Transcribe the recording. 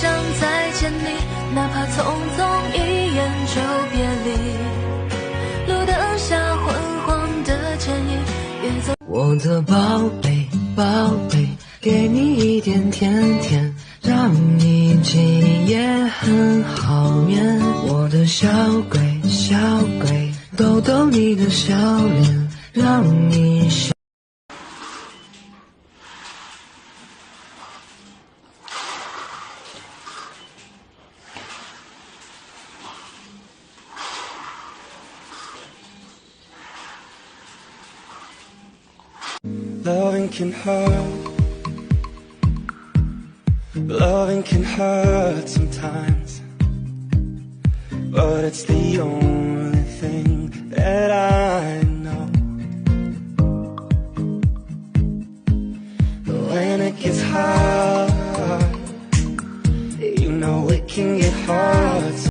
想再见你，哪怕匆匆一眼就别离。路灯下昏黄的剪影，越走。我的宝贝，宝贝，给你一点甜甜，让你今夜很好眠。我的小鬼，小鬼，逗逗你的笑脸，让你笑。Loving can hurt, loving can hurt sometimes, but it's the only thing that I know. When it gets hard, you know it can get